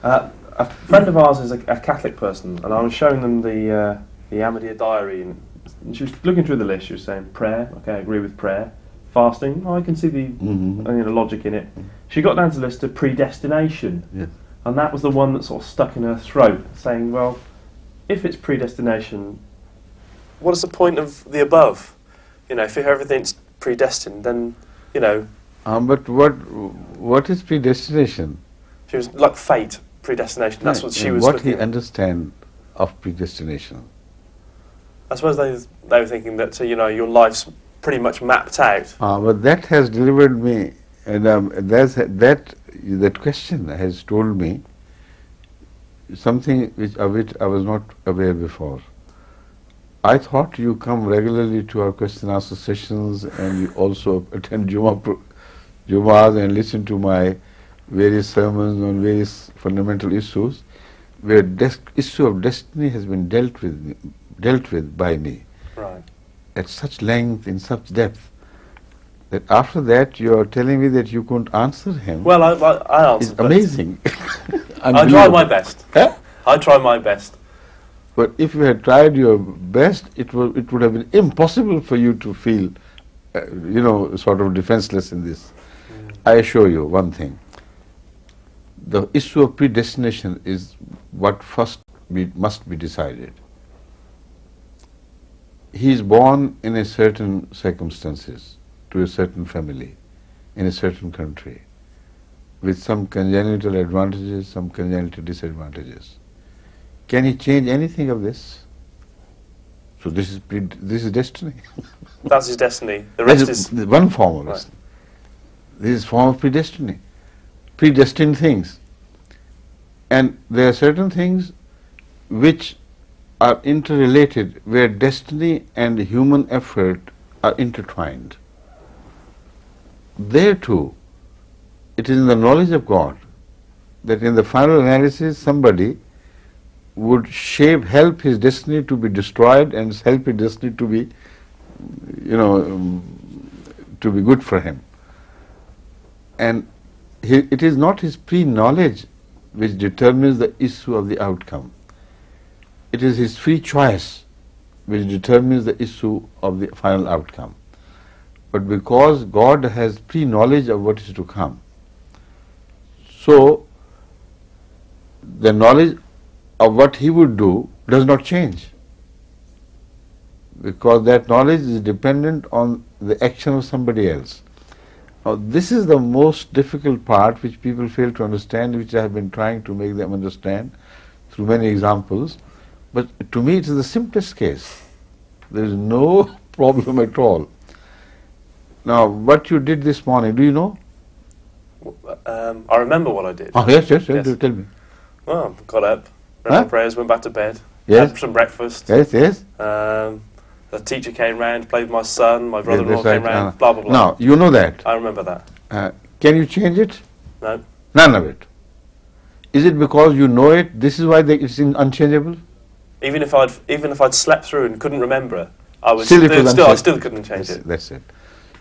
A friend of ours is a Catholic person, and I was showing them the Ahmadiyya diary, and she was looking through the list. She was saying prayer, okay, I agree with prayer. Fasting, I can see the logic in it. She got down to the list of predestination, and that was the one that sort of stuck in her throat, saying, well, if it's predestination, what is the point of the above? You know, if everything's predestined, then, you know... but what is predestination? She was like fate, predestination, that's what she was looking at. What he understand of predestination? I suppose they were thinking that, you know, your life's pretty much mapped out. But that has delivered me, and that question has told me something of which I was not aware before. I thought you come regularly to our question and answer sessions, and you also attend Jumma'at and listen to my various sermons on various fundamental issues, where issue of destiny has been dealt with by me. Right. At such length, in such depth, that after that you are telling me that you couldn't answer him. Well, I answered. It's amazing. I tried my best. Huh? I tried my best. But if you had tried your best, it would have been impossible for you to feel, sort of defenseless in this. I assure you one thing. The issue of predestination is what first must be decided. He is born in a certain circumstances, to a certain family, in a certain country, with some congenital advantages, some congenital disadvantages. Can he change anything of this? So this is destiny. That's his destiny. The rest is one form of destiny. This is form of predestiny. Predestined things. And there are certain things which are interrelated, where destiny and human effort are intertwined. There too, it is in the knowledge of God that in the final analysis somebody would help his destiny to be destroyed and help his destiny to be, to be good for him. And it is not his pre-knowledge which determines the issue of the outcome. It is his free choice which determines the issue of the final outcome. But because God has pre-knowledge of what is to come, so the knowledge of what he would do does not change, because that knowledge is dependent on the action of somebody else. Now, this is the most difficult part which people fail to understand, which I have been trying to make them understand through many examples. But to me it is the simplest case. There is no problem at all. Now, what you did this morning, do you know? I remember what I did. Oh, yes. Do tell me. Well, got up, read my prayers, went back to bed, had some breakfast. Yes. The teacher came round, played with my son, my brother-in-law came round, blah, blah, blah. Now, you know that. I remember that. Can you change it? No. None of it. Is it because you know it? This is why it's unchangeable? Even if I'd slept through and couldn't remember, I still couldn't change it. That's it.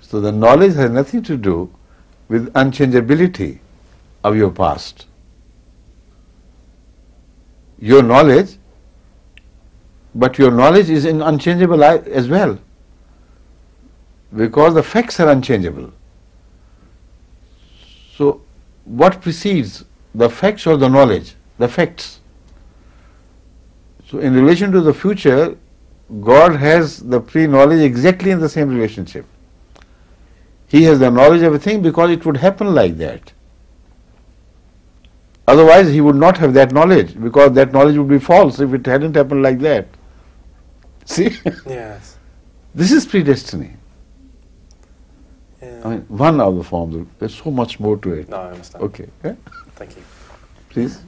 So the knowledge has nothing to do with unchangeability of your past. Your knowledge, but your knowledge is unchangeable as well, because the facts are unchangeable. So what precedes, the facts or the knowledge? The facts. So in relation to the future, God has the pre-knowledge exactly in the same relationship. He has the knowledge of a thing because it would happen like that. Otherwise he would not have that knowledge, because that knowledge would be false if it hadn't happened like that. See? Yes. This is predestiny. Yeah. I mean, one of the forms. There's so much more to it. No, I understand. Okay. Yeah? Thank you. Please.